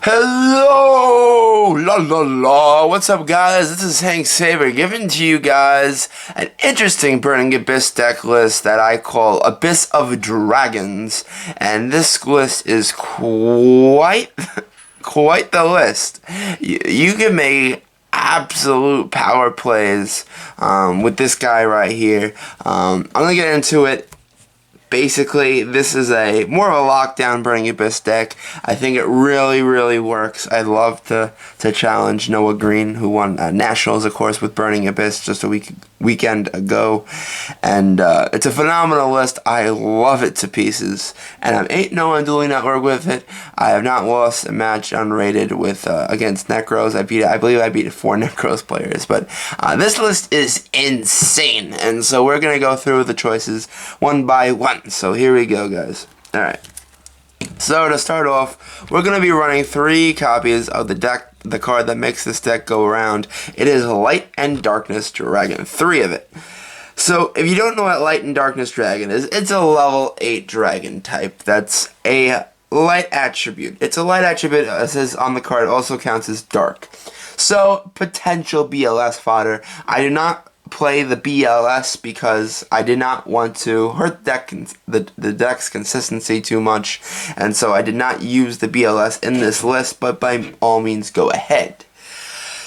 Hello! La la la! What's up, guys? This is Hank Saber giving to you guys an interesting Burning Abyss deck list that I call Abyss of Dragons. And this list is quite the list. You can make absolute power plays with this guy right here. I'm gonna get into it. Basically, this is more of a lockdown Burning Abyss deck. I think it really works. I'd love to challenge Noah Green, who won Nationals, of course, with Burning Abyss just a weekend ago. And it's a phenomenal list. I love it to pieces. And I'm 8-0 on Dueling Network with it. I have not lost a match unrated with against Necros. I believe I beat 4 Necros players. But this list is insane. And so we're going to go through the choices one by one. So here we go, guys. Alright. So to start off, we're going to be running 3 copies of the card that makes this deck go around. It is Light and Darkness Dragon. 3 of it. So if you don't know what Light and Darkness Dragon is, it's a level 8 dragon type. That's a light attribute. It's a light attribute, it says on the card, also counts as dark. So, potential BLS fodder. I do not play the BLS because I did not want to hurt the deck's consistency too much, and so I did not use the BLS in this list, but by all means go ahead.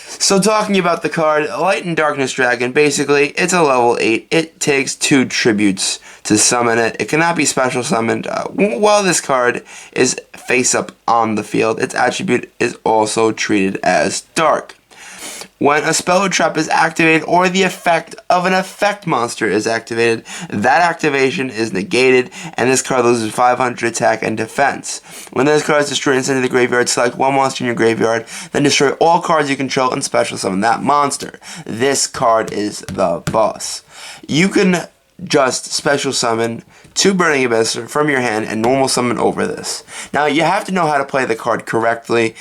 So talking about the card, Light and Darkness Dragon, basically it's a level 8. It takes 2 tributes to summon it. It cannot be special summoned while this card is face up on the field. Its attribute is also treated as dark. When a spell or trap is activated or the effect of an effect monster is activated, that activation is negated and this card loses 500 attack and defense. When this card is destroyed and sent to the graveyard, select one monster in your graveyard, then destroy all cards you control and special summon that monster. This card is the boss. You can just special summon 2 Burning Abyss from your hand and normal summon over this. Now you have to know how to play the card correctly.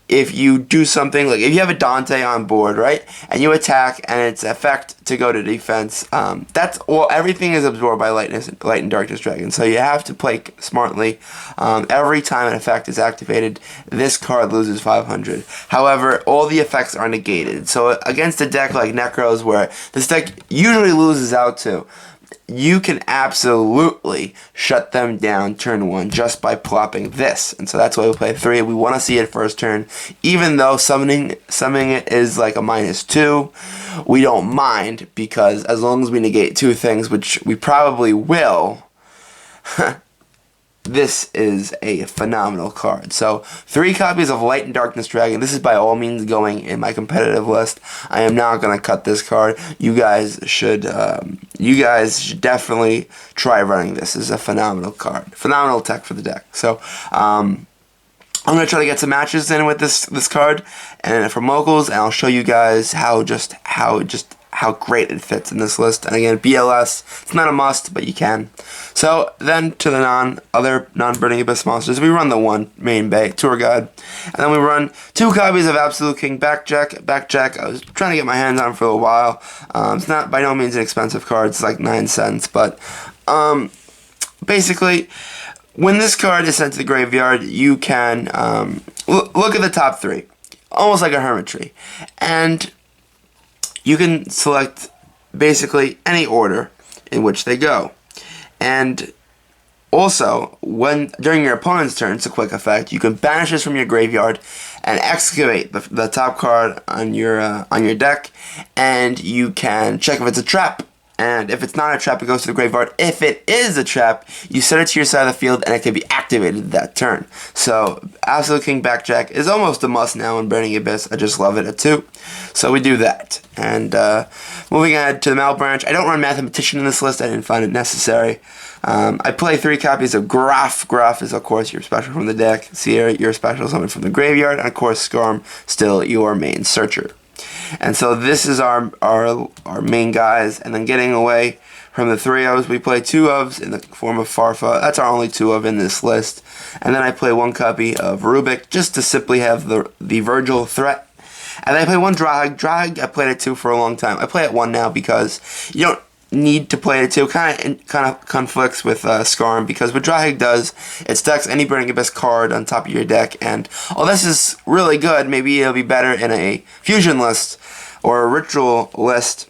If you do something, like if you have a Dante on board, right, and you attack and its effect to go to defense, everything is absorbed by Light and Darkness Dragon, so you have to play smartly. Every time an effect is activated, this card loses 500. However, all the effects are negated, so against a deck like Necros, where this deck usually loses out to, you can absolutely shut them down turn 1 just by plopping this. And so that's why we play 3. We want to see it first turn. Even though summoning it is like a -2, we don't mind, because as long as we negate 2 things, which we probably will, this is a phenomenal card. So 3 copies of Light and Darkness Dragon. This is by all means going in my competitive list. I am not going to cut this card. You guys should definitely try running this. This is a phenomenal card. Phenomenal tech for the deck. So I'm going to try to get some matches in with this card and from locals, and I'll show you guys how great it fits in this list. And again, BLS, it's not a must, but you can. So then to the other non-Burning Abyss monsters, we run the 1 main bay, Tour Guide, and then we run 2 copies of Absolute King Backjack. Backjack, I was trying to get my hands on for a while. It's not by no means an expensive card, it's like 9 cents, but basically, when this card is sent to the graveyard, you can look at the top 3, almost like a hermit tree, and you can select basically any order in which they go. And also, during your opponent's turn, it's a quick effect, you can banish this from your graveyard and excavate the top card on your deck, and you can check if it's a trap. And if it's not a trap, it goes to the graveyard. If it is a trap, you set it to your side of the field, and it can be activated that turn. So, Absolute King Backjack is almost a must now in Burning Abyss. I just love it at 2. So we do that. And moving ahead to the Malbranch. I don't run Mathematician in this list. I didn't find it necessary. I play 3 copies of Graf. Graf is, of course, your special from the deck. Sierra, your special summon from the graveyard. And, of course, Skarm, still your main searcher. And so this is our main guys, and then getting away from the 3 ofs, we play 2 ofs in the form of Farfa. That's our only 2 of in this list. And then I play 1 copy of Rubik, just to simply have the Virgil threat. And then I play 1 Drag. Drag, I played at 2 for a long time. I play at 1 now because you don't need to play it too. Kind of conflicts with Skarm, because what Drahig does, it stacks any Burning Abyss card on top of your deck, and this is really good. Maybe it'll be better in a fusion list or a ritual list.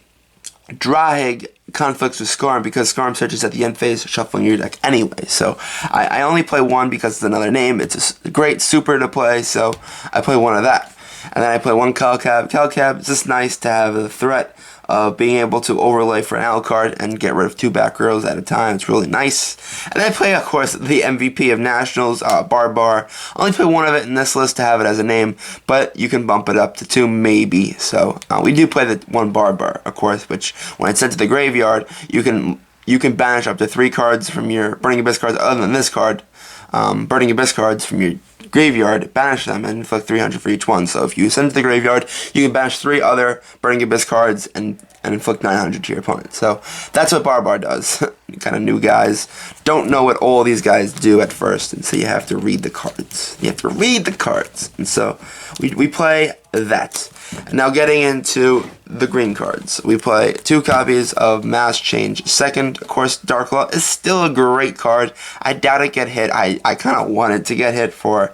Drahig conflicts with Skarm because Skarm searches at the end phase, shuffling your deck anyway. So I only play one because it's another name. It's a great super to play, so I play one of that. And then I play one Calcab. Calcab is just nice to have the threat of being able to overlay for an L card and get rid of 2 back rows at a time. It's really nice. And I play, of course, the MVP of Nationals, Barbar. I only play one of it in this list to have it as a name, but you can bump it up to 2 maybe. So we do play the one Barbar, of course, which when it's sent to the graveyard, you can banish up to 3 cards from your Burning Abyss cards other than this card. Burning Abyss cards from your graveyard, banish them, and inflict 300 for each one. So if you send it to the graveyard, you can banish 3 other Burning Abyss cards and inflict 900 to your opponent. So that's what Barbar does. Kind of new guys don't know what all these guys do at first, and so you have to read the cards. You have to read the cards. And so we play that. And now getting into the green cards. We play 2 copies of Mass Change Second. Of course, Dark Law is still a great card. I doubt it get hit. I kind of want it to get hit for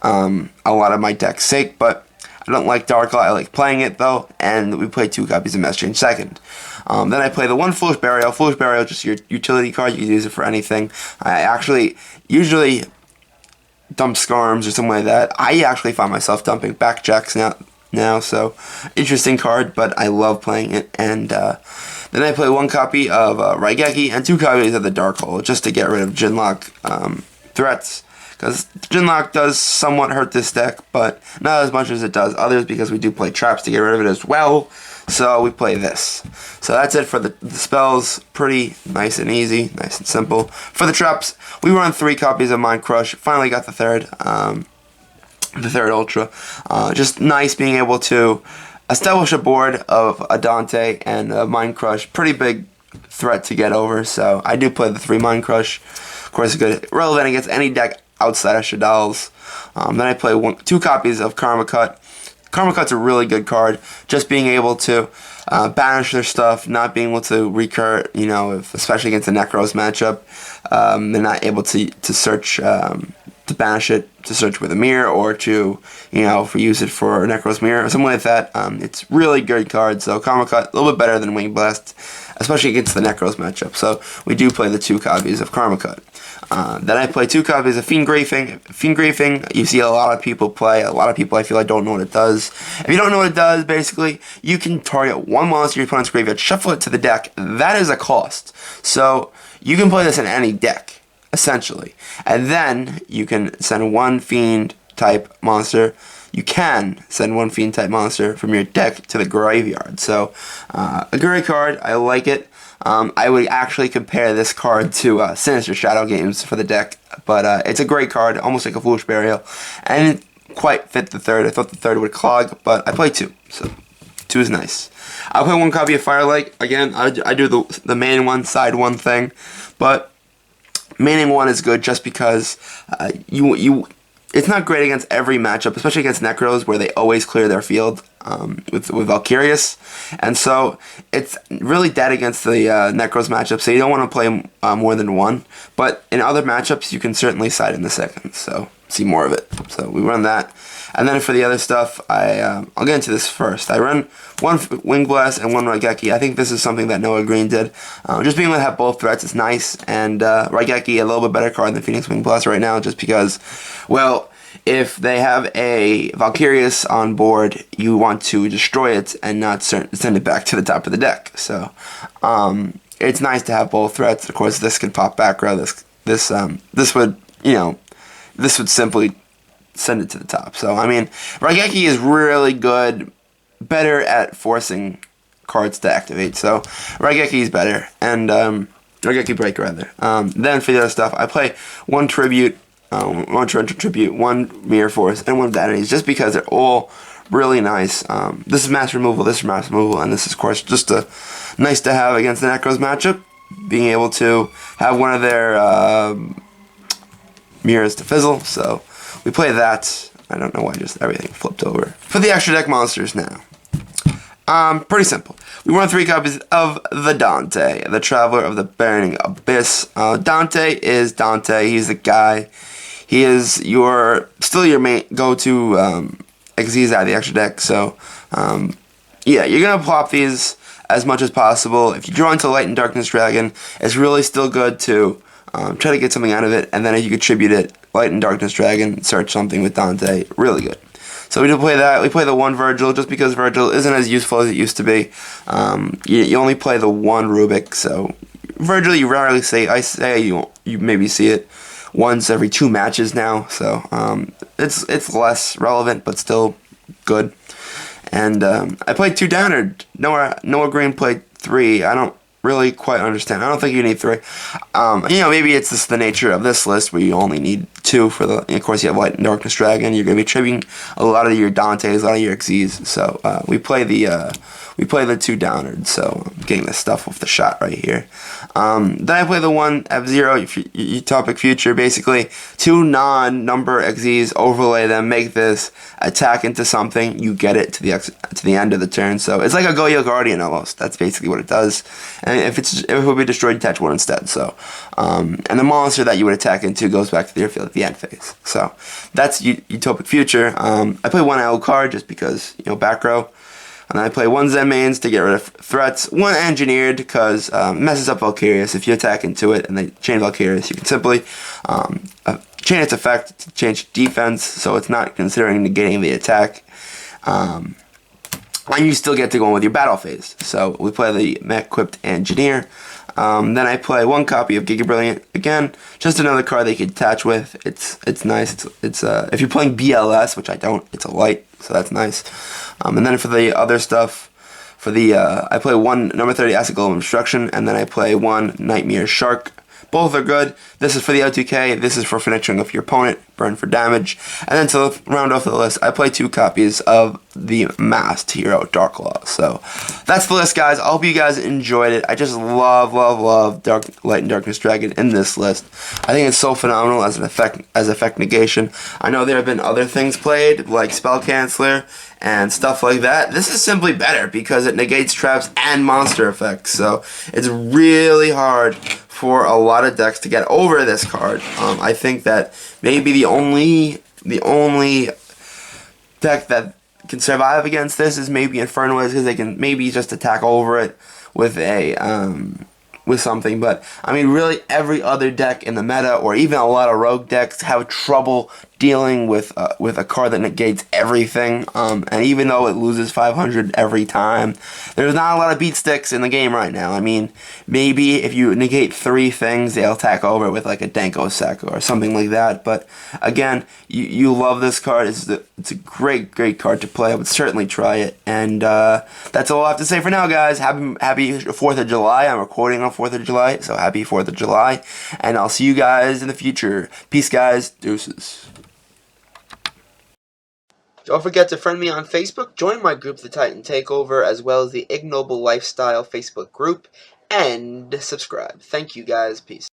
a lot of my deck's sake, but I don't like Dark Law. I like playing it, though, and we play 2 copies of Mass Change Second. Then I play the one Foolish Burial. Foolish Burial, just your utility card. You can use it for anything. I actually usually dump Skarms or something like that. I actually find myself dumping Backjacks now, so interesting card, but I love playing it. And then I play 1 copy of Raigeki and 2 copies of the Dark Hole, just to get rid of Jinlock threats, because Jinlock does somewhat hurt this deck, but not as much as it does others, because we do play traps to get rid of it as well. So we play this. So that's it for the spells. Pretty nice and easy, nice and simple. For the traps, we run 3 copies of Mind Crush. Finally got the third. The third Ultra. Just nice being able to establish a board of a Dante and a Mind Crush. Pretty big threat to get over, so I do play the 3 Mind Crush. Of course, it's good, relevant against any deck outside of Shadal's. Then I play 2 copies of Karma Cut. Karma Cut's a really good card. Just being able to banish their stuff, not being able to recur, especially against the Necros matchup. They're not able to search, to banish it, to search with a mirror, or to, use it for Necros Mirror or something like that. It's really good card. So Karma Cut, a little bit better than Wing Blast, especially against the Necros matchup. So we do play the 2 copies of Karma Cut. Then I play 2 copies of Fiend Griefing. Fiend Griefing, you see a lot of people play. A lot of people, I feel like, don't know what it does. If you don't know what it does, basically, you can target 1 monster in your opponent's graveyard, shuffle it to the deck. That is a cost. So you can play this in any deck, essentially. And then you can send 1 Fiend type monster. You can send 1 Fiend type monster from your deck to the graveyard. So a great card. I like it. I would actually compare this card to Sinister Shadow Games for the deck, but it's a great card, almost like a Foolish Burial, and it quite fit the third. I thought the third would clog, but I play 2, so 2 is nice. I'll play 1 copy of Firelight. Again, I do the main 1, side 1 thing, but maining 1 is good just because it's not great against every matchup, especially against Necros, where they always clear their field with Valkyrius. And so it's really dead against the Necros matchup, so you don't want to play more than 1. But in other matchups, you can certainly side in the second, so see more of it. So we run that. And then for the other stuff, I'll get into this first. I run 1 Wing Blast and 1 Raigeki. I think this is something that Noah Green did. Just being able to have both threats is nice, and Raigeki, a little bit better card than Phoenix Wing Blast right now, just because, well, if they have a Valkyrius on board, you want to destroy it and not send it back to the top of the deck. So it's nice to have both threats. Of course, this can pop back row. This would simply send it to the top. So I mean, Raigeki is really good, better at forcing cards to activate. So Raigeki is better, and Raigeki Break rather. Then for the other stuff, I play 1 Tribute. 1 Torrential Tribute, 1 Mirror Force, and 1 Vanities, just because they're all really nice. This is Mass Removal, this is Mass Removal, and this is, of course, just nice to have against the Necros matchup. Being able to have one of their mirrors to fizzle, so we play that. I don't know why just everything flipped over. For the extra deck monsters now. Pretty simple. We want 3 copies of the Dante, the Traveler of the Burning Abyss. Dante is Dante. He's the guy. He is still your main go-to Xyz out of the extra deck. So, yeah, you're gonna plop these as much as possible. If you draw into Light and Darkness Dragon, it's really still good to try to get something out of it, and then if you contribute it, Light and Darkness Dragon, search something with Dante, really good. So we do play that. We play the 1 Virgil just because Virgil isn't as useful as it used to be. You only play the 1 Rubik, so Virgil you rarely see. I say you maybe see it once every 2 matches now, so it's less relevant but still good. And I played 2 Downard. Noah Green played 3. I don't really quite understand. I don't think you need 3. Maybe it's just the nature of this list where you only need 2 for the. Of course, you have Light and Darkness Dragon. You're going to be tripping a lot of your Dantes, a lot of your Xyzs. So we play the 2 Downard. So I'm getting this stuff off the shot right here. Then I play the 1 F-Zero, Utopic Future. Basically, 2 non-number Xyzs, overlay them, make this attack into something. You get it to the end of the turn. So it's like a Goyo Guardian almost. That's basically what it does. And if it would be destroyed, attach 1 instead. So and the monster that you would attack into goes back to the airfield at the end phase. So that's Utopic Future. I play 1 Alucard just because back row. And then I play 1 Zen Mains to get rid of threats, 1 Engineered because it messes up Valkyrius. If you attack into it and they chain Valkyrius, you can simply chain its effect to change defense, so it's not considering negating the attack. And you still get to go in with your battle phase. So we play the Mech-equipped Engineer. Then I play 1 copy of Giga Brilliant. Again, just another card they can attach with. It's nice. It's if you're playing BLS, which I don't, it's a light, so that's nice. And then for the other stuff, I play 1 number 30 Acid Golem Destruction, and then I play 1 Nightmare Shark. Both are good. This is for the O2K. This is for finishing off your opponent. Burn for damage. And then to round off the list, I play 2 copies of the Masked Hero Darklaw. So that's the list, guys. I hope you guys enjoyed it. I just love Light and Darkness Dragon in this list. I think it's so phenomenal as effect negation. I know there have been other things played like Spell Canceller and stuff like that. This is simply better because it negates traps and monster effects. So it's really hard for a lot of decks to get over this card. I think that maybe the only deck that can survive against this is maybe Infernoids, because they can maybe just attack over it with something. But I mean, really every other deck in the meta, or even a lot of rogue decks, have trouble dealing with a card that negates everything. And even though it loses 500 every time, there's not a lot of beat sticks in the game right now. I mean, maybe if you negate 3 things, they'll attack over with like a Denko Sek or something like that. But again, you love this card. It's a great card to play. I would certainly try it. And that's all I have to say for now, guys. Happy 4th of July. I'm recording on 4th of July, so happy 4th of July. And I'll see you guys in the future. Peace, guys. Deuces. Don't forget to friend me on Facebook, join my group, The Titan Takeover, as well as the Ignoble Lifestyle Facebook group, and subscribe. Thank you, guys. Peace.